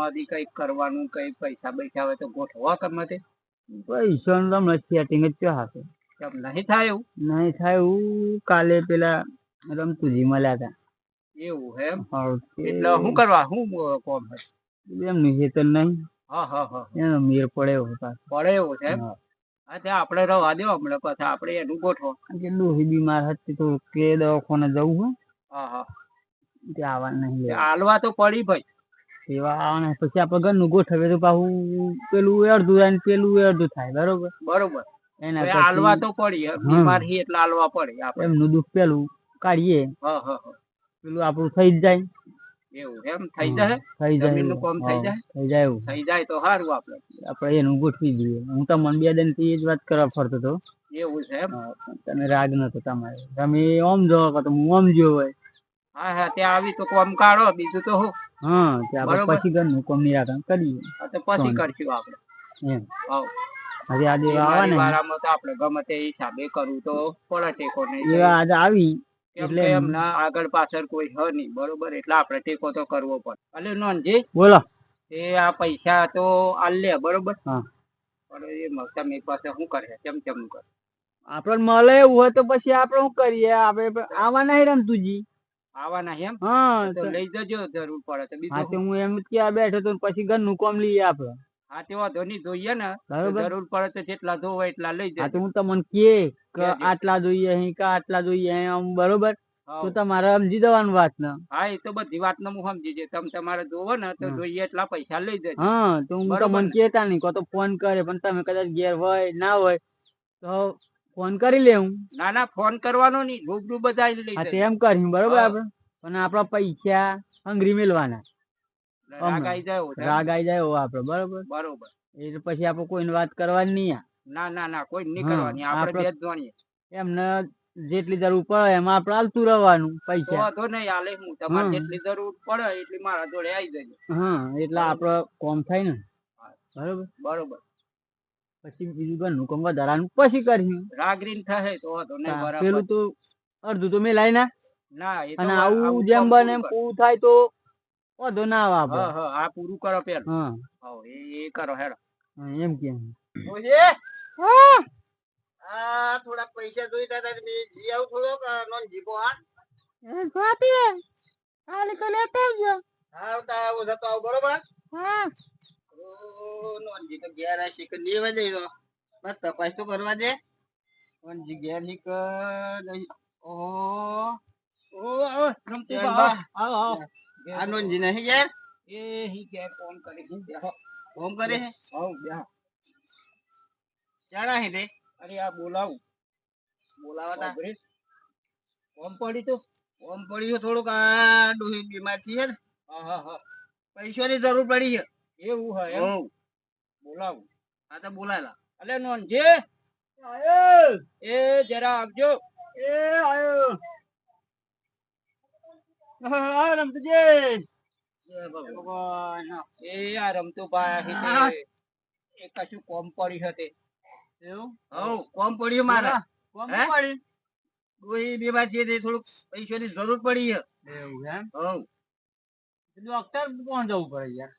માંથી કઈક કરવાનું, કઈ પૈસા પૈસા હોય તો ગોઠવા ગમે તે. પૈસા નું તમને સેટિંગ જ ચો હાથે કેમ નહીં થાય એવું? નહીં થાય એવું. કાલે પેલા રમતુજી મળ્યા હતા. એવું હે એમ? હા, એટલે શું કરવા, શું કોમ હે? એમનું હેતર નહીં. હા હા હા, એનો મેર પડે એવું પડે એવું છે એમ? હા, ત્યાં આપણે રવા દો હમણાં, પછી આપણે એનું ગોઠવો. ડોહી બીમાર હતી તો કે દવાખાને જવું હોય. હા હા, ત્યાં આવવાનું નહીં. હાલવા તો પડી ભાઈ. સેવા આવવાના પછી આપણે ઘરનું ગોઠવે તો પાછું પેલું અડધું થાય ને પેલું અડધું થાય. બરોબર બરોબર. એના હાલવા તો પડી, બીમાર હી એટલે હાલવા પડે. એમનું દુઃખ પેલું કાઢીએ. હા હા, પેલું આપણું થઈ જ જાય. એવું એમ? થઈ જાય? થઈ જાય. જમીન નું કામ થઈ જાય? થઈ જાય એવું. થઈ જાય તો સારું. આપણે એનું ગોઠવી દઈએ. હું તો મન બે દિન થી એ જ વાત કરવા ફરતો હતો. એવું છે એમ? તમે રાગ નતો તમારે, તમે ઓમ જો તો હું ઓમ જો હોય. હા હા, ત્યાં આવી તો કોમ કાઢો, બીજું તો હું. હા, ત્યાં પછી ઘરનું કોમ નિરાકરણ કરીએ. તો પછી કરશું આપણે એમ. આજે આજે વારામાં તો આપણે ગમે તે હિસાબે કરવું તો પડે ટેકો. નહીં આજે આવી એટલે એમના આગળ પાછળ કોઈ હ નહીં. બરોબર, એટલે આપણે ટેકો તો કરવો પડે. અલે નોનજી બોલો. એ આ પૈસા તો આલ લે. બરોબર. હા, પણ એ તમે પાસે શું કરે? કેમ કેમ કરે? આપડે મળે એવું હોય તો પછી આપડે શું કરીએ? આપડે આવા નહીં રમતુજી. આવાના એમ? હા, તો લઈ જજો, જરૂર પડે તો. બીજું હું એમ ક્યાં બેઠો તો પછી ઘરનું કામ લઈએ આપડે. હા, તે વાંધો નહીં, જોઈએ ને. જરૂર પડે તો જેટલા ધોવો એટલા લઈ જજો. હું તમને કે આટલા જોઈએ અહીં કે આટલા જોઈએ આમ. બરોબર, તો તમારે સમજી જવાનું વાત ને. હા, એ તો બધી વાત ને હું સમજી જઈએ. તમે તમારે જોવો ને તો જોઈએ એટલા પૈસા લઈ જજો. હા, તો હું તમને કેતા નહીં કો તો ફોન કરે, પણ તમે કદાચ ઘેર હોય ના હોય તો ફોન કરી લે. હું ના ના, ફોન કરવાનો નહીં, રૂબરૂ બધા લઈ જજો. એમ કર્યું બરોબર. આપડે પણ આપડા પૈસા હંગરી મેલવાના. રાગ આઈ જાય. રાગ આઈ જાય આપડે. બરોબર બરોબર. એટલે પછી આપડે કોઈને વાત કરવાની નહીં. ના ના ના, કોઈ નહીં કરવાની. આપણે બે જ જાણીએ. એમને જેટલી જરૂર પડે એમાં આપડે હાલતું રહેવાનું પૈસા. તો નહીં હાલે. હું તમારે જેટલી જરૂર પડે એટલી મારા જોડે આવી જજો. હા, એટલે આપડે કોમ થાય ને. બરોબર બરોબર. પછી બીજું ઘરનું કામ વધારાનું પછી કરી રાગરીન થાય તો નહીં. પેલું તો અડધું તો મેલાય ના. ના, અને આવું જેમ બને એમ પૂરું થાય તો વધુ ના આવે. આ પૂરું કરો પેલા. એ કરો હેડો. એમ કેમ થોડાક પૈસા જોઈતા હતા. જી આવું થોડોક નોન જીપો. બરોબર. નોનજી તો ઘેર શીખ લેવા જઈ. બસ તપાસ તો કરવા દે. નોનજી ઘેર શીખ આ નોનજી નહીં ઘેર. એ હી ઘેર ફોન કરે. ફોન કરે હે. ચાણા હે તે. અરે આ બોલાવું. બોલાવતા કોમ પડી તો. કોમ પડ્યું થોડુંક. આ ડોહી બીમાર છે ને. પૈસાની જરૂર પડી છે. એવું હે એમ? બોલાવું. હા, તો બોલાયેલા. અલે નોનજી એ જરા આવજો. એ આયો. રમતુજી એ આ રમતુભાઈ એ કશું કોમ પડી હતી. એવું? કોમ પડ્યું મારે. કોમ પડી. કોઈ બે વાત છે, થોડુંક પૈસાની જરૂર પડી છે. એવું એમ? ડોક્ટર કોણ જવું પડે યાર?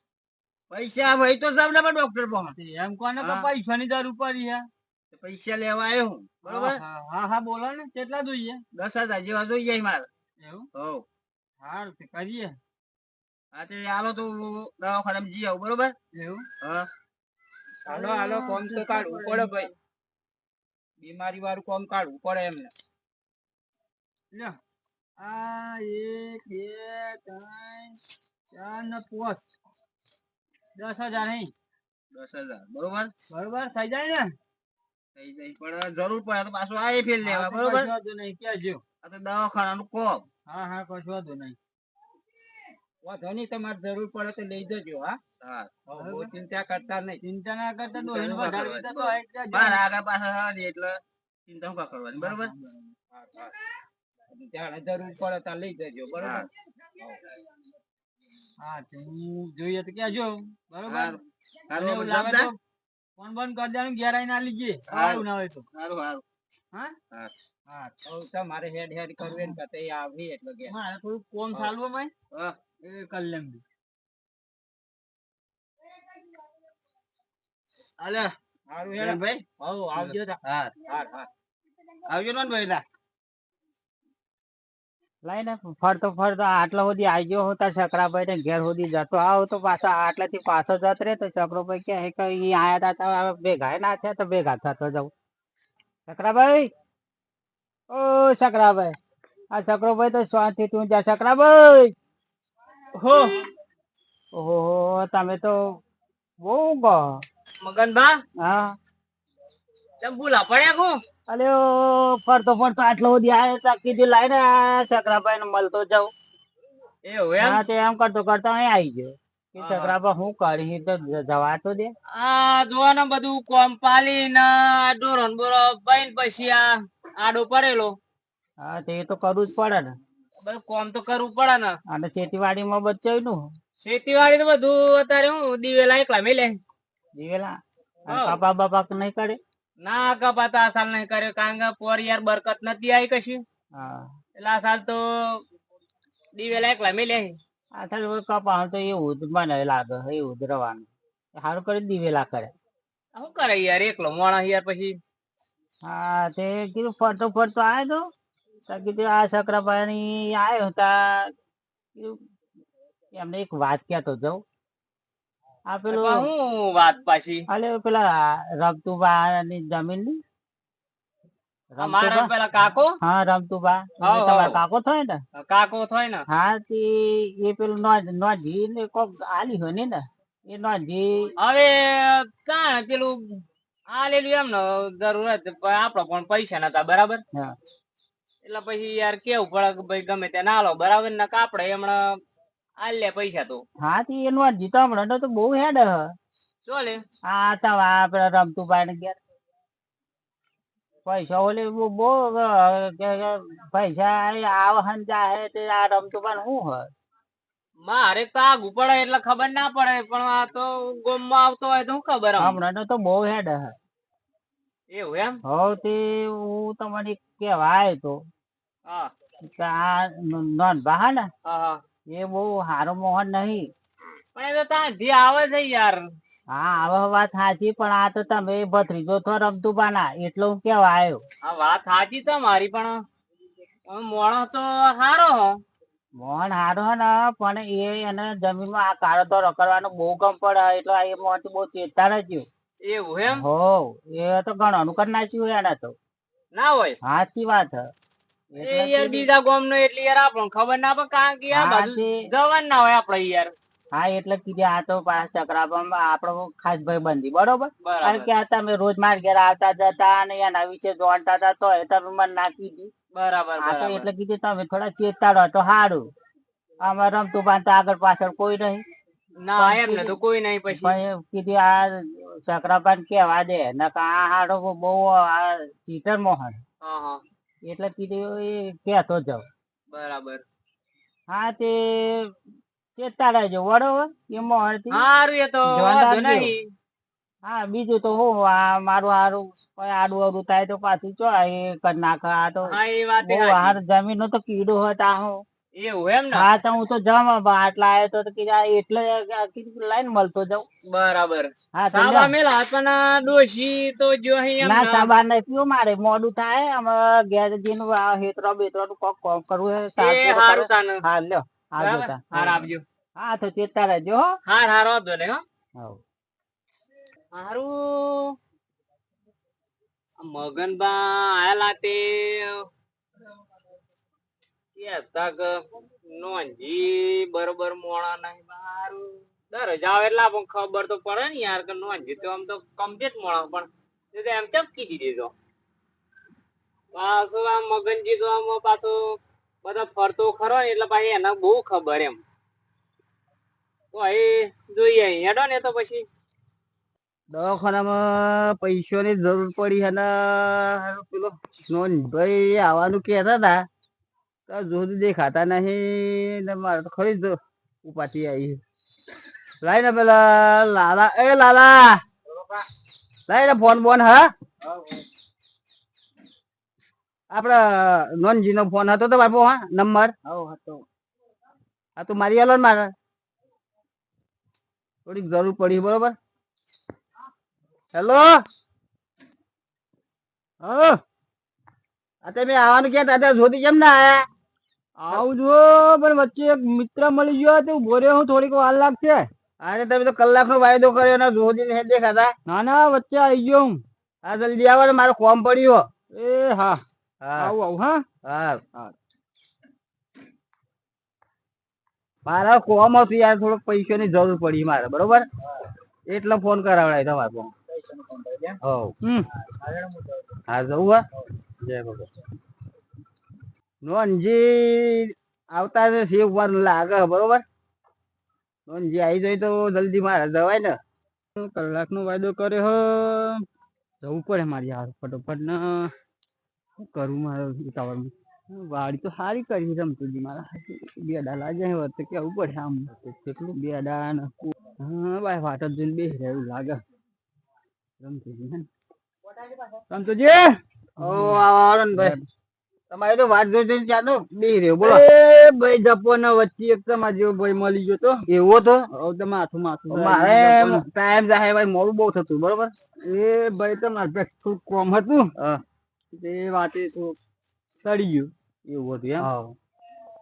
પૈસા ભાઈ તો સામને પણ ડોક્ટર પહોંચે. એમ કોને કે પૈસાની જરૂર પડી છે? પૈસા લેવા આવ્યો હું. બરોબર. હા હા, બોલો ને. કેટલા જોઈએ? 10,000 જેવા જોઈએ મારે. એવું? સારું, કરીએ. હા, તે હાલો તો દવાખાનામાં જઈ આવું. બરોબર. એવું? હા, હાલો કોમ તો કાઢવું પડે ભાઈ. બીમારી વાળું કોમ કાઢવું પડે એમને. આ 1 2 3 4 ને 5 10,000 નહીં. 10,000 બરોબર. બરોબર થઈ જાય ને. થઈ જાય પણ જરૂર પડે તો પાછું આ ફેર લેવા. બરોબર. નહીં કેજો. આ તો દવાખાનાનું કોમ. હા હા, કશું વાંધો નહીં. વાંધો નહીં, તમારે જરૂર પડે તો લઈ જજો. હા, ચિંતા કરતા નહીં. ચિંતા ના કરતા આગળ પાછળ એટલે ચિંતા શું કરવાની. બરોબર. ત્યારે જરૂર પડે ત્યાં લઈ જજો. બરોબર. હા, હું જોઈએ તો ક્યાં જો. બરોબર. ફોન બંધ કરી દેવાનું. ઘેર આવીને આ લીજે. સારું ના હોય તો. સારું સારું. હા હા, તો મારે હેડ હેડ કરવી ને આવી એટલે મારે થોડું કોમ ચાલુ એ કરી લેમ. અલે હારું ભાઈ હવ આવજો તા હા હાર હાર આવજો ને ભાઈ તા લઈને ફરતો ફરતો આટલા સુધી આવી ગયો હોતા છકરાભાઈ ને ઘેર સુધી જતો આવો તો પાછા આટલાથી પાછો જત રે તો છકરોભાઈ કે હે કે ઈ આયા તા હવે ભેગા ના થયા તો ભેગા થતો જવું છકરાભાઈ ઓ છકરાભાઈ આ છકરોભાઈ તો શાંતિ તું જા છકરાભાઈ હો ઓહો તમે તો બહુ કહો મગનભા હા ચમ ભૂલા પડ્યા કો અલે ફરતો ફરતો આટલો સુધી આવ્યો તો કીધું લાઈને છકરાભાઈ ને મળતો જાઉં એવું એમ હા તે એમ કરતો કરતો અહીં આવી ગયો કે છકરાભાઈ હું કરી તો જવા તો દે આ જોવા ને બધું કોમ પાલી ને ડોરો ને બોરો બઈન પછી આ આડો પડેલો હા તે તો કરવું જ પડે ને બધું કોમ તો કરવું પડે ને અને ખેતીવાડીમાં બચાવ્યું નું ખેતીવાડી તો બધું અત્યારે હું દિવેલા એકલા મેલે દિવેલા હા. કપા બપા નહીં કરે ના કપાતા આ સાલ નહીં કર્યો કારણ કે પોર યાર બરકત નથી આવી કશી હા એટલે આ સાલ તો દિવેલા એકલા મેલે આ થાય કપા તો એવું જ મને લાગે એવું જ રવાનું સારું કરી દિવેલા કરે શું કરે યાર એકલો મોણા યાર પછી હા તે કીધું ફરતો ફરતો આવ્યો તો કીધું આ છકરાભાઈ ની આવ્યો તા કીધું એમને એક વાત કહેતો જાઉં આ પેલું હું વાત પાછી અલે પેલા રમતુબા ની જમીન ની મારા પેલા કાકો હા રમતુબા હાવ, હાવ. તમારા કાકો થાય ને કાકો થાય ને હા તે એ પેલું નોજી ને કોક આલી હોય ને એ નોજી હવે કાણ પેલું આલેલું એમ ને જરૂરત આપડે પણ પૈસા નતા બરાબર હા એટલે પછી યાર કેવું પડે કે ભાઈ ગમે ત્યાં ના લો બરાબર ને કાપડે એમણે આલે પૈસા તો હા તે એ નોજી તો હમણાં તો બહુ હેડ હ ચોલે આ તો પેલા રમતુભાઈ ને ઘેર પૈસા ઓલે બહુ પૈસા આવહન જાહે તે આ રમતુભાઈ શું હોય મારે તો આગુ પડે એટલે ખબર ના પડે પણ આ તો ગોમમાં આવતો હોય તો શું ખબર આમ હમણાં તો બહુ હેડ હ એવું એમ હવ તે હું તમને કેવાય તો હા કે આ નોનભા હે ને હા હા એ બહુ હારો મોહન નહીં પણ એ તો ત્યાંથી આવે છે યાર હા આવો વાત સાચી પણ આ તો તમે ભત્રીજો તો રમતું બાના એટલે હું કેવા આવ્યો આ વાત સાચી છે મારી પણ મોણસ તો હારો હો મોહન હારો હે ને પણ એ એને જમીનમાં આ કાળો તો રખડવાનો બહુ ગમ પડે એટલે એ મોહન બહુ ચેતતા નથી એવું એમ હો એ તો ઘણું કરી નાખ્યું એને તો ના હોય સાચી વાત હે એ યાર બીજા ગામ નો એટલે યાર આપણને ખબર ના પડે કારણ કે આ હા, બાજુ તે- જવાન ના હોય આપડે યાર હા એટલે કીધું આ તો પાછા ચક્રાબામાં આપણો ખાસ ભાઈ બંધી બરોબર બરાબર. કારણ કે આ તમે રોજ માર ઘેર આવતા જતા અને એના વિશે જોણતા હતા તો એ તમે મને ના કીધી બરાબર આ તો બરાબર એટલે કીધું તમે થોડા ચેતતા રહો તો સારું આમાં રમતું બાંધતા આગળ પાછળ કોઈ નહીં ના પણ એમને તો કોઈ નહીં પછી પણ કીધું આ ચક્રાબાન કેવા દે નકા આ હાડો બહુ આ ચીટર મોહન હા હા એટલે કીધું એ કેતો જાવ બરાબર હા તે ચેતતા રહેજો બરોબર એ મોહન થી હારું એ તો ધ્યાન વાંધો રાખજો. નહીં હા બીજું તો હું આ મારું હારું કોઈ આડું અડું થાય તો પાછું ચો એ કરી નાખે આ તો હા એ વાત બહુ હાર જમીન નો તો કીડો હતા હું એવું એમ ને હા તો હું તો જમા આટલા આવ્યો તો કીધું આ એટલે કીધું લાઈન મળતો જાઉં બરાબર હા તો સાબા મેલા પણ ડોશી તો જો અહીં એમ ના ને સાબાર નહીં પીવું મારે મોડું થાય અમે ઘેર જઈને હેતરો બેતરો નું કોક કોમ કરવું હે એ સારું હારું તાન હા લ્યો આવજો બરાબર તા હાર આપજો હા તો ચેતતા રહેજો હો હાર હાર વાંધો નહીં હો હવ. હારું મગનબા આયેલા તે કેતા કે નોંધી બરોબર મોણા નહીં હારું દર જાવ એટલે આપણને ખબર તો પડે ને યાર કે નોંધી તો આમ તો કમ્પ્લીટ મોણા પણ એ તો એમ ચપકી દીધી તો પાછો આમ મગનજી તો આમ પાછો બધા ફરતો ખરો ને એટલે પાછી એને બહુ ખબર એમ તો એ જોઈએ હેડો ને તો પછી દવાખાનામાં પૈસાની જરૂર પડી અને પેલો નોનભાઈ આવવાનું કહેતા હતા તો જોડી દેખાતા નહીં ને મારે તો ખરી જ ઉપાથી આવી લાઈ ને પેલા લાલા એ લાલા લાઈ ને ફોન બોન હા આપડે નોનજી નો ફોન હતો તો બાપુ હા નંબર હતો હા તો મારી આલો ને મારે થોડીક જરૂર પડી બરોબર હેલો હા તમે આવવાનું ક્યાં દાદા જોતી કેમ ના આયા આવું જો પણ વચ્ચે એક મિત્ર મળી ગયો તો ઉભો રહ્યો હું થોડીક વાર લાગશે અરે તમે તો કલાકનો વાયદો કર્યો ને જોતી નહીં દેખાતા ના ના વચ્ચે આવી ગયો હું હા જલ્દી આવો ને મારો ફોર્મ પડ્યો એ હા આવું આવું હા હા મારા કોમ હતું યાર થોડોક પૈસાની જરૂર પડી મારે બરોબર એટલે ફોન કરાવડાય તમારે ફોન હા જવું જય નોનજી આવતા છે વાર લાગે બરોબર નોનજી આવી જાય તો જલ્દી મારે જવાય ને કલાકનો વાયદો કર્યો જવું પડે મારી યાર ફટોફટ ને શું કરું મારે ઉતાવળમાં વાડી તો સારી કરી રમતુજી મારા બેડા લાગે તો કેવું પડે આમ કેટલું બેડા ને હા ભાઈ વાટ જ જોઈને બેસી એવું લાગે રમતુજી હે રમતુજી ઓ આવો ને ભાઈ તમારે તો વાટ જોઈ ચાલો બેસી રહ્યો બોલો એ ભાઈ જપો ને વચ્ચે એક તમારે જેવો ભાઈ મળી ગયો તો એવો તો હવે માથું માથું મારે ટાઈમ જાય ભાઈ મોડું બહુ થતું બરોબર એ ભાઈ તમારે પેક થોડું કોમ હતું એ વાતે તો સડી ગયું એવું હતું એમ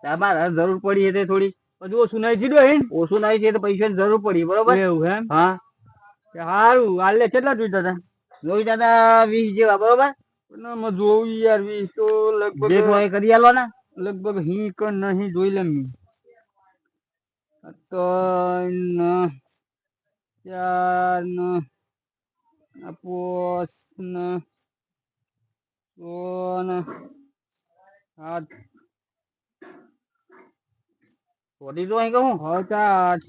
તમારે જરૂર પડી એટલે થોડી બધું ઓછું નહીં થયું ઓછું નહીં છે તો પૈસાની જરૂર પડી બરોબર એવું એમ હા સારું હાલે કેટલા જોઈતા હતા જોઈતા હતા 20 જેવા બરોબર જોવું યાર 20 તો લગભગ કરી આલો ને લગભગ હી કર નહીં જોઈ લેમ તો 4 ને 5 ને 6 ને 7 થોડી તો અહીં કહું 8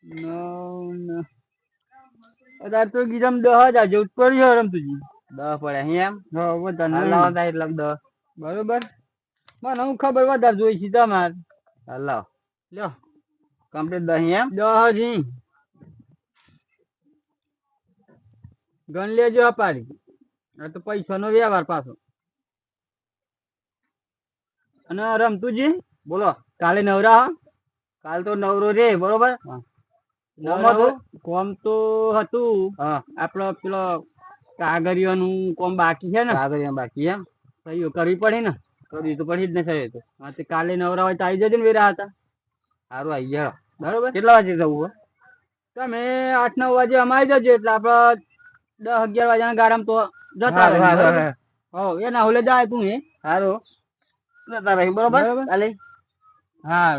9 ને અત્યારે તો ગીરમ 10,000 જેવું પડ્યું રમતુજી 10 પડે એમ હા વધારે એટલે 10 બરોબર મને હું ખબર વધારે જોઈ છે તમારે હલો લ્યો કમ્પ્લીટ 10 એમ 10 જી ગણ લેજો અપારી આ તો પૈસાનો વ્યવહાર પાછો અને રમતુજી બોલો કાલે નવરા કાલ તો નવરો રે બરોબર કોમ તો હતું આપડે પેલો કાગળિયાનું કોમ બાકી છે ને કાગળિયા બાકી એમ સહી કરવી પડે ને કરવી તો પડી જ ને સહી તો હા કાલે નવરા હોય તો આવી જજો ને વેરા હતા સારું આવી જાઓ બરોબર કેટલા વાગે જવું તમે 8-9 વાગે અમારી જજો એટલે આપડે 10-11 વાગ્યાના ગાડામાં તો જતા રહે હો એના હોલે જાય તું એ સારું જતા રહી બરોબર કાલે હા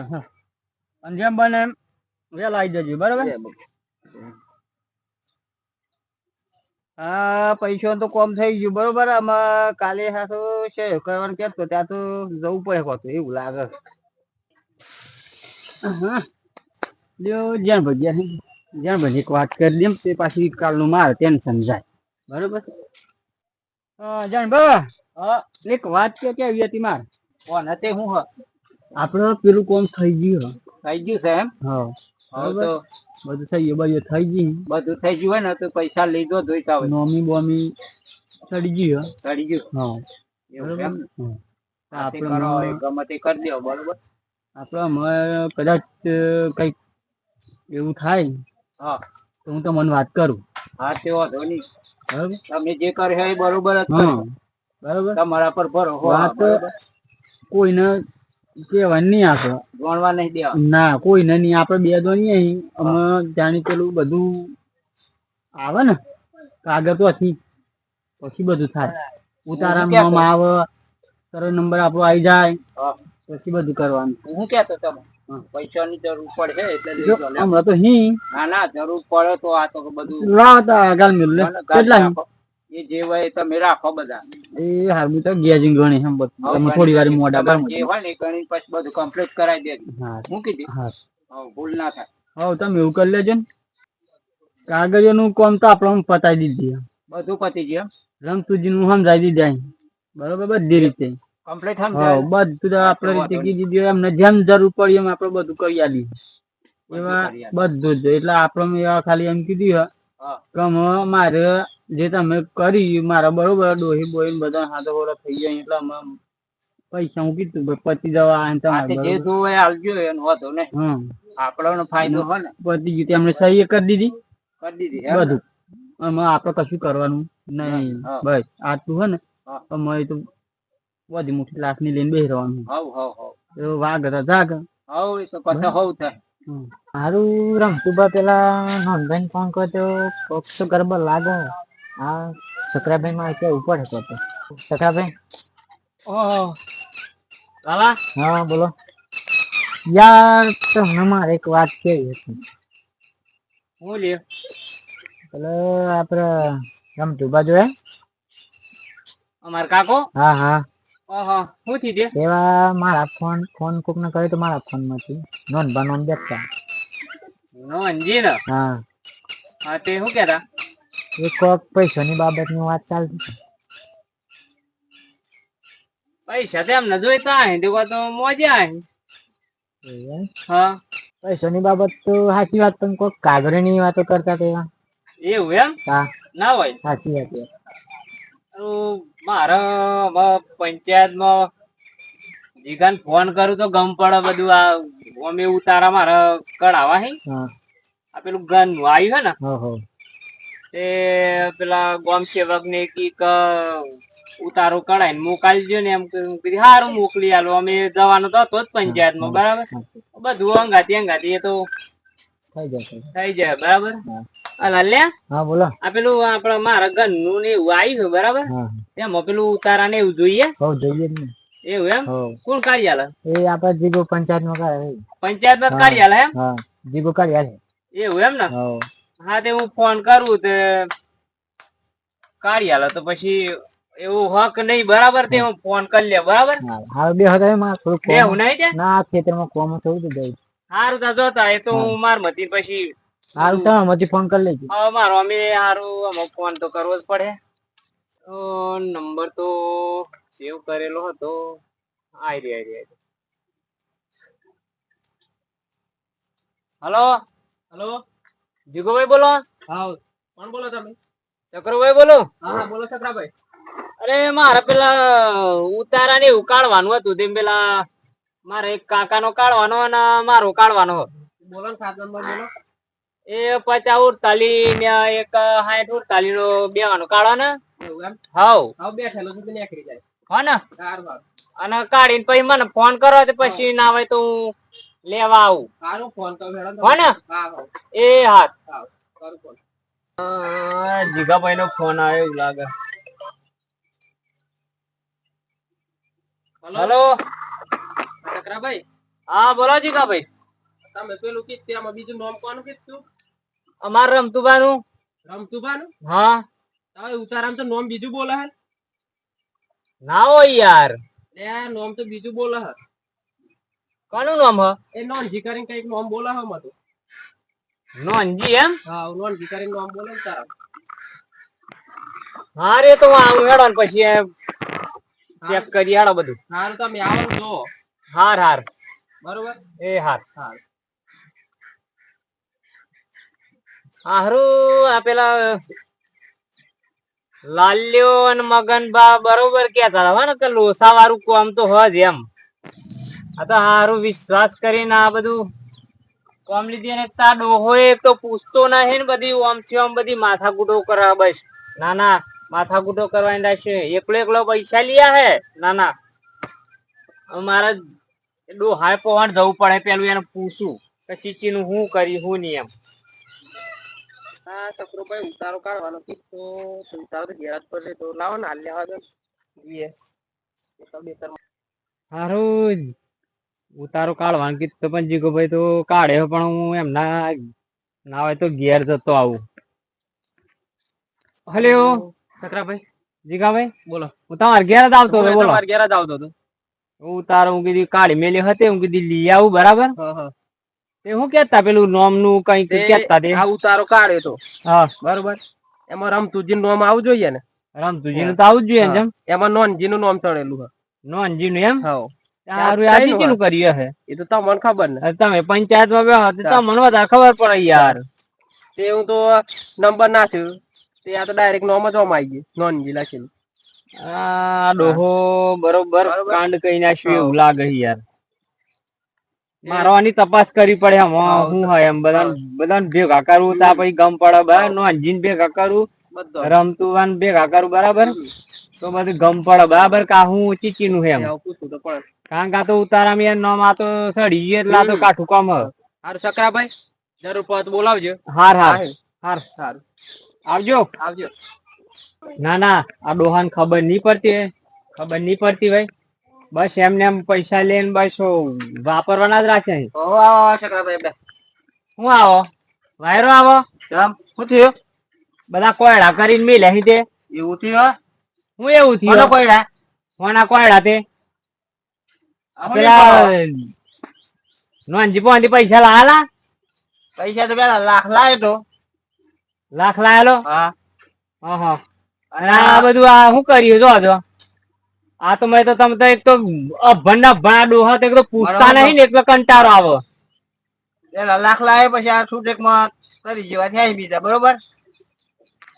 અને જેમ બને એમ વેલા આવી જજો બરોબર હા પૈસા તો કોમ થઈ ગયું બરોબર આમાં કાલે હાથો છે કરવાનું કેતો ત્યાં તો જવું પડે હોતું એવું લાગે જ્યાં ભાઈ એક વાત કરી દેમ તે પાછી કાલનું મારે ટેન્શન જાય બરોબર જાણ એક વાત કેવી હતી મારે કોણ હતી હું આપડે પેલું કોમ થઈ ગયું છે એમ હા તો બધું થઈ ગયું બધું થઈ ગયું હોય ને તો પૈસા લીધો જોઈતા હોય નોમી બોમી ચડી ગયું હા આપડે ગમે તે કરી દો બરોબર આપડે કદાચ કઈક એવું થાય હા તો હું તમને વાત કરું હા તે વાંધો નહીં બરોબર તમે જે કરે એ બરોબર જ બરોબર તમારા પર ભરોસો વાત કોઈને કેવાની નહીં આપડે ગણવા નહીં દેવા ના કોઈને નહીં આપડે બે દો નહીં અમે જાણી પેલું બધું આવે ને કાગળ તો પછી બધું થાય ઉતારામાં આવે તારો નંબર આપણો આવી જાય પછી બધું કરવાનું હું કેતો તમે પૈસાની જરૂર પડે એટલે હમણાં તો ના જરૂર પડે તો આ તો બધું લાવતા આગળ મિલ કેટલા એ જે હોય તમે રાખો બધા એ હારું તો ગેજિંગ ગણી હમ બધું થોડી વાર મોડા કામ જે હોય ને ગણી પછી બધું કમ્પ્લીટ કરાવી દેજો હા મૂકી દે હા ભૂલ ના થાય હા તમે એવું કરી લેજો ને કાગળિયાનું કામ તો આપણે પતાવી દીધી બધું પતી ગયું રમતુજી નું સમજાવી દીધા બરોબર બધી રીતે કમ્પ્લીટ સમજાવ બધું આપણે રીતે કીધી દીધું એમને જેમ જરૂર પડી એમ આપણે બધું કરી આલી એવા બધું જ એટલે આપણે એવા ખાલી એમ કીધું કે મારે જે તમે કરી મારા બરોબર ડોહી બોહી બધા હાથો બોરા થઈ ગયા એટલે અમે પૈસા હું કીધું પતી જવા જે જોવે આવજો એનો વાંધો ને આપણો ફાયદો હોય ને પતી ગયું એમને સહી કરી દીધી બધું એમાં આપણે કશું કરવાનું નહીં. હા. બસ આટલું હે ને હા. તો મય તો બધી મોટી લાખની લઈને બેસી રહેવાનું. હાવ હાવ હાવ એવું વાઘ હતા જાગ. હાવ એ તો પછી હાવ થાય. હારું રમતું બા પેલા નોંધાઈને ફોન કર્યો કોક તો ગરબા લાગે. હા સકરાભાઈ માં કે ઉપર હતો તો સકરાભાઈ. ઓહો કાલા. હા બોલો. યાર તમને મારે એક વાત કેવી હતી. હું લ્યો પેલો આપડે રમતું બાજુ હે અમાર કાકો. હા હા ઓહો શું થી દે એવા મારા ફોન કોક ને કર્યો તો મારા ફોન માંથી નોન બનોન દેખતા. નો અંજી ને. હા હા તે શું કેતા. એ કોક પૈસાની બાબતની વાત ચાલતી. પૈસા તો એમને જોઈતા હે તો મોજા હે. હા પૈસાની બાબત તો સાચી વાત પણ કોક કાગળની વાતો કરતા હતા. એવું એમ. હા ના હોય સાચી વાત. મારા પંચાયતમાં જીગાને ફોન કરું તો ગમ પડે બધું આ અમે ઉતારા મારા કઢાવા હે. આ પેલું ગન આવ્યું હે ને તે પેલા ગોમ સેવક ને કઈક ઉતારો કઢાઈને મોકલજો ને એમ કીધું સારું મોકલી આલો. અમે જવાનો તો હતો જ પંચાયત માં બરાબર. બધું અંગાતી એ તો થઈ જાય બરાબર. હા બોલો. આ પેલું આપડે મારા ઘર નું ને એવું આવ્યું બરાબર. એમાં પેલું ઉતારા ને એવું જોઈએ. જોઈએ જ ને. એવું એમ કોણ કાઢી આલે. એ આપડે જીગો પંચાયત માં પંચાયત માં કાઢી આલે એમ. જીગો કાઢી આલે. એવું એમ ને. હા તે હું ફોન કરું તે કાઢી આલે તો પછી એવું હક નહીં બરાબર. તે હું ફોન કરી લે બરાબર. હા બે હતા બે હું નહીં ના ખેતરમાં કોમ થયું તો જાય. હારું તા જોતા એ તો હું માર મતી પછી હારું તો મતી ફોન કરી લેજો. હા મારો અમે હારું અમુક ફોન તો કરવો જ પડે. નંબર તો સેવ કરેલો હતો. હલો હલો જીગુભાઈ બોલો. હા કોણ બોલો તમે. ચક્રભાઈ બોલો. હા બોલો ચક્રભાઈ. અરે મારે પેલા ઉતારા ને એવું કાઢવાનું હતું તેમ પેલા મારે એક કાકા નો કાઢવાનો અને મારો કાઢવાનો. બોલો ને ખાત નંબર બોલો. એ 50 48 ને એક 60 48 નો બેવાનો કાઢો ને. હાવ બેઠેલો સુધી નીકળી જાય હો ને. અને કાઢીને પછી મને ફોન કરો પછી ના હોય તો હું લેવા આવું. સારું ફોન તો હો ને. એ હા જીગાભાઈ નો ફોન આવ્યો એવું લાગે. હલો ચક્રાભાઈ. હા બોલો જીગાભાઈ. તમે પેલું કીધું એમાં બીજું નામ કોનું કીધું. અમાર રમતુબાનું. રમતુબાનું. હા હવે ઉતારામ તો નામ બીજું બોલે હે. ના હોય યાર. એ નામ તો બીજું બોલે હે. કોનું નામ હ. એ નોનજી કરીને કઈક નામ બોલે હે મતો. નોનજી એમ. હા નોનજી કરીને નામ બોલે તારા. હા રે તો આવું હેડો ને પછી ચેક કરી હાલો બધું. હારું તમે આવો જો. હાર હાર બરોબર. એ હાર હાર હારું આપેલા લાલ્યો અને મગનબા બરોબર કેતા હતા ને કે લોસા વાળું કોમ તો હજ એમ. આ તો હારું વિશ્વાસ કરીને આ બધું કોમ લીધી ને તા ડોહો એક તો પૂછતો નહી ને બધી ઓમથી ઓમ બધી માથાકૂટો કરે બસ. ના ના માથાકૂટો કરવાની રહેશે. એકલો પૈસા લીયા હે. ના ના મારે ડોહાએ પહોંચ જવું પડે પેલું એને પૂછું કે ચીચી નું શું કરી શું નહી એમ. હા ચક્રુભાઈ ઉતારો કાઢવાનો કીધો તો ઉતારો તો ઘેર જ પડશે તો લાવો ને હાલ લેવા દો. હારું ઉતારો કાઢવાનું કીધું તો પણ જીગુભાઈ તો કાઢે પણ હું એમના ના હોય તો ઘેર જતો આવું. હલો ચક્રાભાઈ. જીગાભાઈ બોલો. હું તમારે ઘેર જ આવતો હતો. બોલો તમારે ઘેર જ આવતો હતો. ઉતારો હું કીધી કાઢી મેલી હતી હું કીધી લઈ આવું બરાબર. તે હું કેતા પેલું નોમ નું કઈક કેતા તે આ ઉતારો કાઢ્યો તો. હા બરોબર. એમાં રમતુજી નું નામ આવું જોઈએ ને. રમતુજી નું તો આવું જ જોઈએ ને. એમાં નોનજી નું નામ ચડેલું છે. નોનજી નું એમ. હારું આ ચીચી નું કર્યું હે. એ તો તમને ખબર ને. તમે પંચાયત માં બેહો તો મને વધારે ખબર પડે યાર. તે હું તો નંબર નાખ્યું તે આ તો ડાયરેક્ટ નોમ જ ઓમ આવી ગયું નોનજી લખેલું. આ ડોહો બરોબર કાંડ કઈ નાખ્યું એવું લાગે યાર. મારો આની તપાસ કરવી પડે એમ હું હોય એમ બધાને ભેગા કરવું તા પછી ગમ પડે બરાબર નો અંજીન ભેગા કરું રમતું ભેગા કરું બરાબર તો બધું ગમ પડે બરાબર કા હું ચીચી નું એમ કારણ કે આ તો ઉતારા મેં નામ આ તો સડી ગયું એટલે આ તો કાઠું કામ હારું સકરાભાઈ જરૂર પડે તો બોલાવજો. હાર હાર હાર સારું આવજો આવજો. ના ના આ ડોહાન ખબર નહીં પડતી ભાઈ બસ એમને એમ પૈસા લઈને બસ વાપરવાના જ રાખે સકરાભાઈ બે શું આવો વાયરો આવો શું થયું બધા કોયડા કરીને મેલે અહીં તે એવું થયું હું એવું થયું કોયડા કોના કોયડા તે પેલા નોંધી પોંધી પૈસા લાયેલા પૈસા તો પેલા લાખ લાયો તો લાખ લાયેલો હા અને આ બધું આ શું કર્યું જો આ તો મેં તો તમે તો એક તો અભણ ડોહા તો એક તો પૂછતા નહીં ને એટલે કંટાળો આવો પેલા લાખ લાવે પછી આ છૂટેક માં કરી જેવા થાય બીજા બરોબર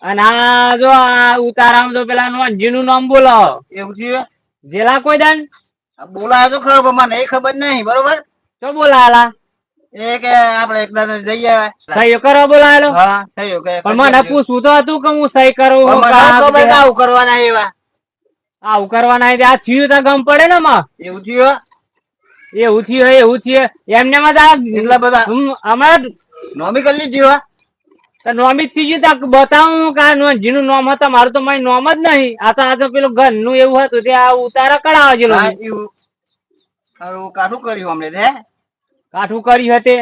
અને આ જો આ ઉતારામાં તો પેલા નોંધી નું નામ બોલો એવું થયું જેલા કોઈ દાન બોલાય તો ખબર મને એ ખબર નહીં બરોબર શું બોલાયેલા એ કે આપડે એક દાદા જઈ આવ્યા સહી કરવા બોલાયેલો હા થયું કે પણ મને પૂછવું તો હતું કે હું સહી કરું આવું કરવાના એવા આવું કરવાના આ થયું તો ગમ પડે ને માં એવું થયું એવું થયું એમને એટલા બધા હમણાં નોમી કરી લીધી નોમી થઈ ગયું તા બતાવું કે જેનું નોમ હતા મારું તો મારી નોમ જ નહીં આ તો પેલું ઘર નું એવું હતું તે આ ઉતારા કરાવે છે કાઠું કર્યું અમને કાઠું કર્યું હતું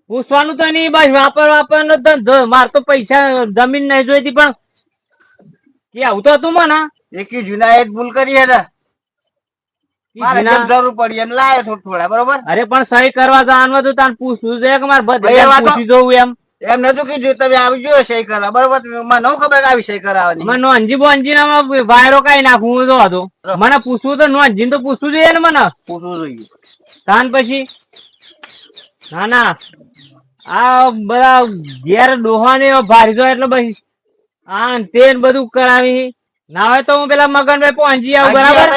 પૂછવાનું તો નહીં બસ વાપરવાનો ધંધો માર તો પૈસા જમીન નહીં જોઈતી પણ કે આવું તો હતું મને એક જુના ભૂલ કરી હતા જરૂર પડી એમ લાયો થોડા બરોબર અરે પણ સહી કરવા જવાનું હતું તાન પૂછવું છે કે મારે બધે પૂછી જોવું એમ નતું કીધું તમે આવજો સહી કરવા બરોબર મને ન ખબર આવી સહી કરાવવાની મને અંજી બોંજી વાયરો કઈ નાખું હું જો હતો મને પૂછવું તો અંજી તો પૂછવું જોઈએ ને મને પૂછવું જોઈએ તાન પછી ના ના આ બધા ઘેર ડોહા ને ભારી જો એટલે પછી આ તે બધું કરાવી ના હોય તો હું પેલા મગનભાઈ પહોંચી આવું બરાબર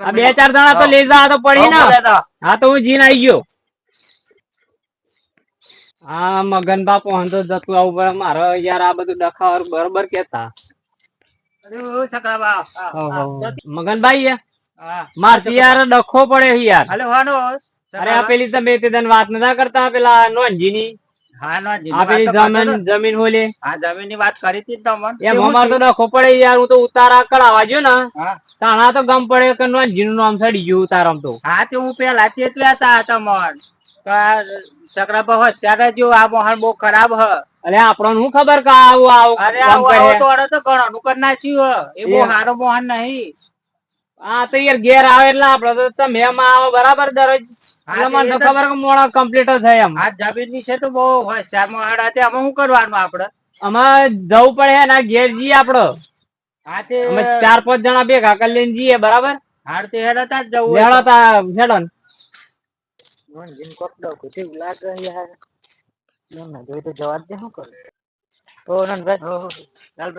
આ બે ચાર જણા તો લઈ જા તો પડી ને હા તો હું જીન આવી ગયો હા મગનબા પહોંચતો જતું આવું પડે મારે યાર આ બધું ડખાવાર બરોબર કેતા મગનભાઈ મારથી યાર ડખો પડે યાર અરે આ પેલી તમે તે વાત નતા કરતા પેલા નોંજી ની જમીન હોલે જમીન ની વાત કરી હતી એમ અમારે તો ડખો પડે યાર હું તો ઉતારા કરાવવા જો ને તાણા તો ગમ પડે કે નોંજી નું નામ સડી ગયું ઉતારામ તો હા તો હું પેલા એટલે હતા તમન સકરાબા હોય ત્યારે જો આ મોહન બહુ ખરાબ હ અરે આપણને શું ખબર કે આવું તો ઘણું કરી નાખ્યું એ બહુ સારો મોહન નહીં હા તો યાર ઘેર આવે એટલે આપડે તો તમે એમાં આવો બરાબર દરરોજ મને તો ખબર કે મોડા કમ્પ્લીટ થાય એમ આ જમીન ની છે તો બહુ હોશિયાર મોહન હતી આમાં શું કરવાનું આપડે આમાં જવું પડે ને ઘેર જઈએ આપડે હા તે 4-5 જણા ભેગા કરી લઈને જઈએ બરાબર હાર તે હેડતા જ જવું હેડતા હેડો જોઈ તો જવા દે શું કરે ઓ નંદભાઈ ચાલ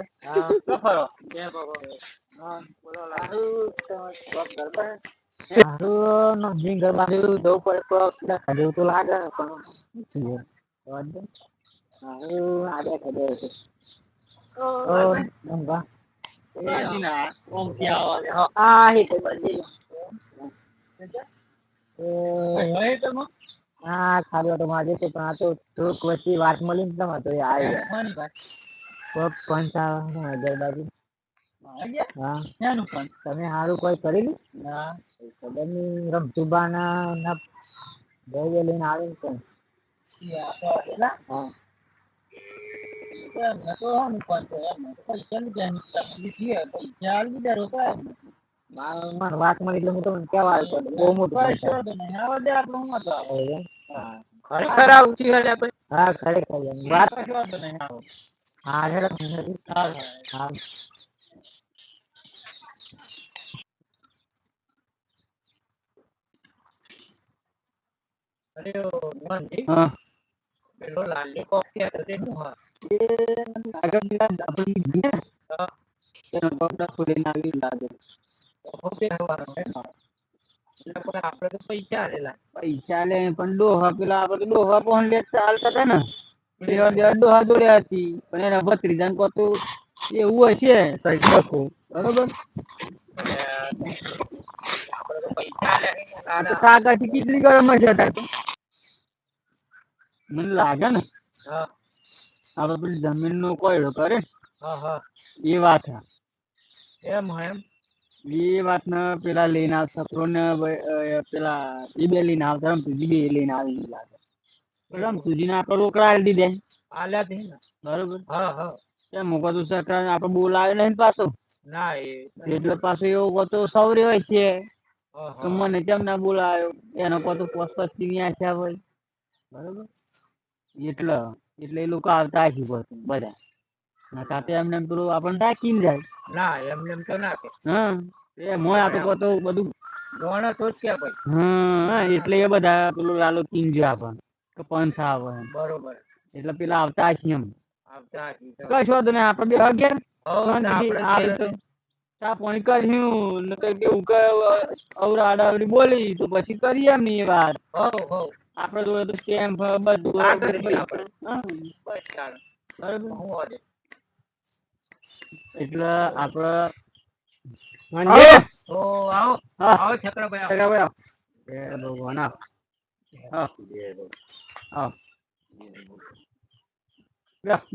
હા ખાલી તો માજે તો પણ આ તો થોડુંક વચ્ચે વાત મળી ને તમારે તો આવી 55,000 બાજુ હા તમે સારું કોઈ કરેલું ખબર નહીં રમતુબા ના ભાઈ લઈને આવી પણ વાત મળી એટલે હું તમને કેવા બહુ મોટું ખરેખર આવું છે હા ખરેખર વાત હા હા પેલો લાલી કોફી હતો તે હું આગળ આપડે તો પૈસા આલેલા. પૈસા લે પણ ડોહા પેલા આપડે ડોહા પણ લે ચાલતા હતા ને ડોહા જોડે હતી પણ એના ભત્રીજા ને કતું એવું હશે બરોબર. આપડે તો પૈસા આ તો કાકાથી કેટલી ગરમ હશે તો મને લાગે ને આપડે પેલી જમીન નો કોયડો કરે એ વાત એમ એમ એ વાત ને પેલા લઈને આવતા ને પેલા એ બે લઈને આવતા બે લઈને આવી લાગે સુજી ને આપડે રોકડા આલી દીધે આલ્યા બરોબર. હા કેમ મોકો તો સરકાર આપડે બોલાવે નહીં પાછો ના એટલે પાછું એવું કતો સૌરે હોય છે તો મને કેમ ના બોલાવ્યો એનો કતો પોસ્તી છે હોય બરોબર. એટલે એટલે એ લોકો આવતા હશે બધા સાથે એમને પેલું આપણને ટાંકીને જાય ના એમને એમ તો નાખે. હા એ મોય આ તો કતો બધું ગોણો તો જ કે ભાઈ. હા એટલે એ બધા પેલું લાલો કીંજે આપણને કે પંથ આવે બરોબર એટલે પેલા આવતા હશે એમ આવતા કશો વાંધો નહીં આપડે બે અગિયાર આપણે ચા પાણી કર્યું ને કઈ કેવું અવરા આડાવડી બોલી તો પછી કરીએ એમ ની વાત આપડે જોડે તો સ્ટેમ્પ બધું બરાબર. એટલે આપડે આવો છકરાભાઈ ભગવાન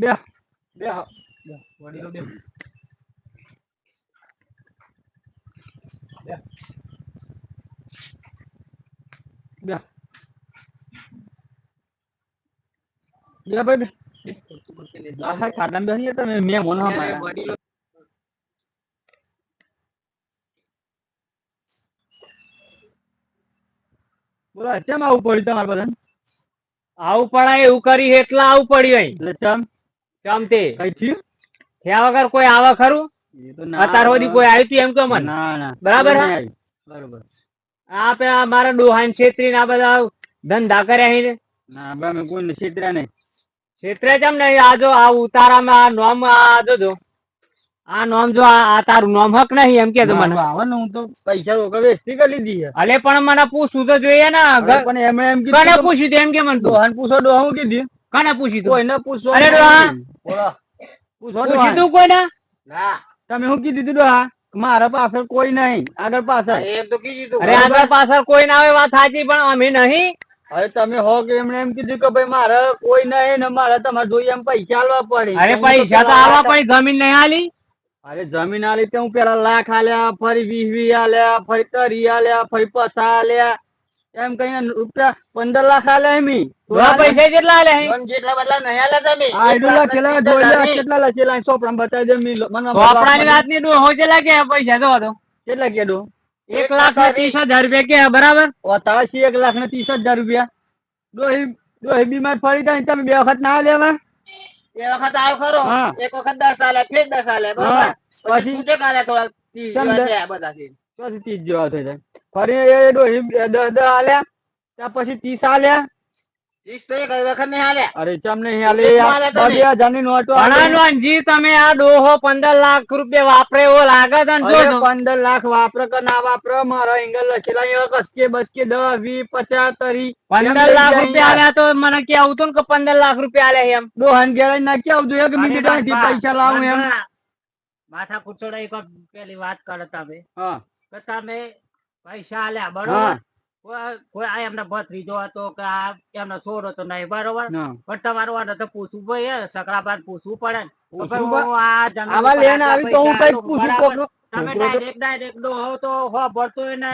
બે વડીલો બે ખાતા બેસી તમે મેં મોનો વડીલો બોલો કેમ આવું પડ્યું તમારે બધાને આવું પડાય એવું કરી એટલા આવું પડ્યું એટલે ચમ ચમ તે કઈ થયું થયા વગર કોઈ આવે ખરું અત્યાર સુધી કોઈ આવ્યું તું એમ તો મને બરાબર બરોબર. આ પેલા મારા ડોહાન છેતરી આ બધા ધંધા કર્યા છે ના અમે કોઈ છેતર્યા નહીં છેતરે ચમ નહીં આ જો આ ઉતારામાં આ નોમ આ જોજો આ નોમ જો આ તારું નોમ હક નહીં એમ કે મને આવે ને હું તો પૈસા રોકડ વેચતી કરી લીધી અલે પણ મને પૂછવું તો જોઈએ ને પણ એમણે એમ કને પૂછ્યું એમ કે મને ડોહાન પૂછો ડોહા હું કીધી કને પૂછ્યું કોઈને પૂછો અરે ડોહા પૂછ્યું તું કોઈને ના તમે શું કીધું તું ડોહા મારા પાછળ કોઈ નહીં આગળ પાછળ એમ તો કીધું અરે આગળ પાછળ કોઈ ના આવે વાત સાચી પણ અમે નહીં અરે તમે હો કે એમણે એમ કીધું કે ભાઈ મારે કોઈ નહીં ને મારે તમારે જોઈએ એમ પૈસા આલવા પડે અરે પૈસા તો આલવા પડી જમીન નહીં આલી અરે જમીન આલી તો હું પેલા લાખ આલ્યા ફરી 20 આલ્યા ફરી 30 આલ્યા ફરી 50 આલ્યા એમ કહીને રૂપિયા 15 લાખ આલ્યા એમ પૈસા કેટલા આલ્યા જેટલા બદલા નહીં આલ્યા તમે આઈડુલા કેટલા લખેલા ચોપડા બતાવી દે મને ચોપડાની વાત ની ડો હો કેટલા કે પૈસા જો તો કેટલા કેડો 1,30,000 રૂપિયા કે બરાબર ઓતાશી 1,30,000 રૂપિયા ડોહી બીમાર પડી જાય તમે બે વખત ના લેવા એ વખત આવ ખરો એક વખત 10 આલે ફેર 10 આલે બરાબર પછી શું કાલે થોડા 30 જેવા બધા છે પછી 30 જેવા થઈ જાય ફરી એ ડોહી 10 આલ્યા ત્યાં પછી 30 આલ્યા 30 તો એક વખત નહીં આલે અરે ચમ નહીં આલે 2,000 ની નોટો જી તમે આ ડોહો 15 લાખ રૂપિયા વાપરે એવો લાગે છે ને જો 15 લાખ વાપરે કે ના વાપરે મારો એંગલ લખેલા એવા કસકે બસકે 10 20 50 30 15 લાખ રૂપિયા આલ્યા તો મને કે આવતું ને કે 15 લાખ રૂપિયા આલે એમ ડોહાન ગેરાઈ ના કે આવતું એક મિનિટ થી પૈસા લાવું એમ માથા કુચોડા એક પેલી વાત કરતા બે હા કે તમે પૈસા આલ્યા બરોબર કોઈ આ એમના ભત્રીજો હતો કે આ એમનો છોરો તો નહીં બરોબર પણ તમારું આ તો પૂછવું ભાઈ સકરાબાદ પૂછવું પડે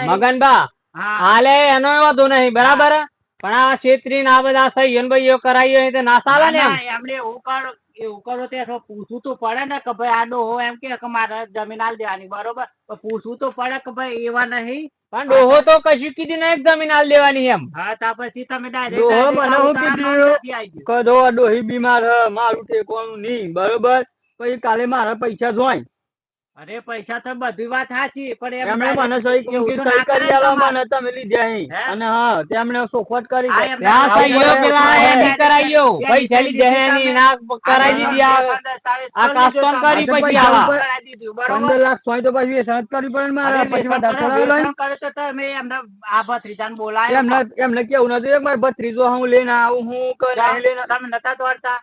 મગનબા હાલે એનો વાંધો નહીં બરાબર પણ આ છેતરી ના બધા સહી ભાઈઓ કરાવી ના ચાલે ને એમને એવું કરો તે પૂછવું તો પડે ને કે ભાઈ આ ડોહો એમ કે મારે જમીન આલ દેવાની બરોબર પૂછવું તો પડે કે ભાઈ એવા નહીં પણ ડોહો તો કશું કીધી ને એક જમીન આલ દેવાની એમ હા તા પછી તમે ડોહી બીમાર મારું ઠેકોનું નહીં બરોબર પછી કાલે મારા પૈસા જોઈ અરે પૈસા તો બધી વાત સાચી પણ એમણે મને સહી એવું તો સહી ના કરી કરાય આલવા તમારે. મને તમે લીધા અહીં. હે? અને હા તેમણે ચોખવટ કરી આ કે એમને ત્યાં આવું સહીઓ કરે, પેલા આ એની એની કરાઈયો. એની પૈસા એની લીધા તમે- એની ના કરાઈ દીધી આ આ કાસ્ટોન કરી પછી આવા. 15 લાખ સોય તો પછી વેચાણ જ કરવી પડે ને મારે. પછી વધારે થોડા લઈને. એમને એમને કેવું નતું એક મારે ભત્રીજો હું લઈને આવું હું કે નહીં લઈને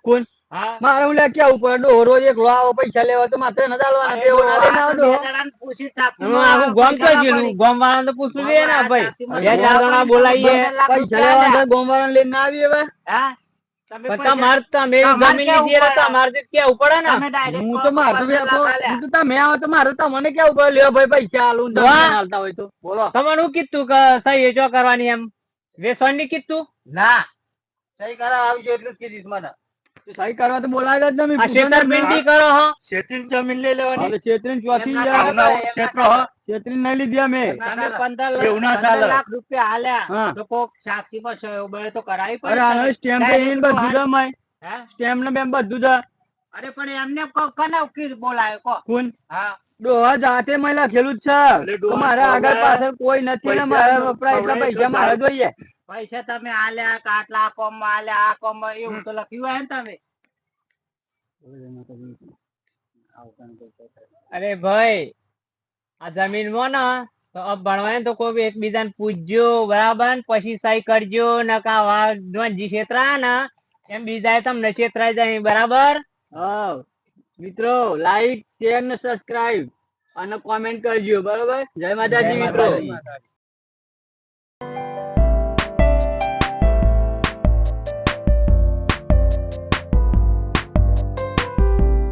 કોણ મારે હું લે કેવું પડે ડોહો રોજ એકલો આવો પૈસા લેવા તો માથે ન ચાલવાના તે એવું ના લઈને આવો ડોહો. આખું ગામ કઈ ગયેલું ગામ વાળાને તો પૂછવું જોઈએ ને ભાઈ. 2-4 જણા બોલાવીએ પૈસા લેવા તો ગામ વાળાને લઈને ના આવીએ હવે. પણ તમારે તમે જમીન લીધી એટલે તમારે તો કેવું પડે ને. હું તો મારે તો તમે આવો તો મારે તમને કેવું પડે લ્યો ભાઈ પૈસા આલું ને તમે ના આલતા હોય તો બોલો. તમારે શું કીધું કે સહી જો કરવાની એમ વેસણ ની કીધું ના સહી કરવા આવજો એટલું જ કીધું મને. સહી કરવા તો બોલાવ્યા જ તમે. છેતરપિંડી કરો હો. શેતીન જમીન લઈ લેવાની. હવે છેતરીને ચોથી ક્ષેત્રો હ. છેતરીને નહીં લીધી અમે. એવું ના ચાલે. લાખ રૂપિયા હાલ્યા હા. તો કોક સાક્ષી માં સહી બળે તો કરાવી અરે આનો સ્ટેમ્પ લઈને બધું જ અમાય. હે? સ્ટેમ્પ ને બેમ બધું જ. અરે પણ એમને કને ઉકીલ બોલાયો કો કોણ હા ડોહા જાતે મેં લખેલું જ છે કે મારા આગળ પાછળ કોઈ નથી ને મારા વપરાય એટલા પૈસા મારે જોઈએ. પૈસા તમે આલ્યા કે આટલા આ કોમ માં આલ્યા આ કોમ માં એવું તો લખ્યું હોય ને તમે. અરે ભાઈ આ જમીન માં ને તો अब ભણવાય તો કોઈ એકબીજાને પૂછજો બરાબર ને પછી સહી કરજો નકા વાજી છેતરા ને એમ બીજા તમને છેતરાઈ જાય બરાબર. હા મિત્રો લાઈક શેર ને સબસ્ક્રાઇબ અને કોમેન્ટ કરજો બરાબર. જય માતાજી મિત્રો.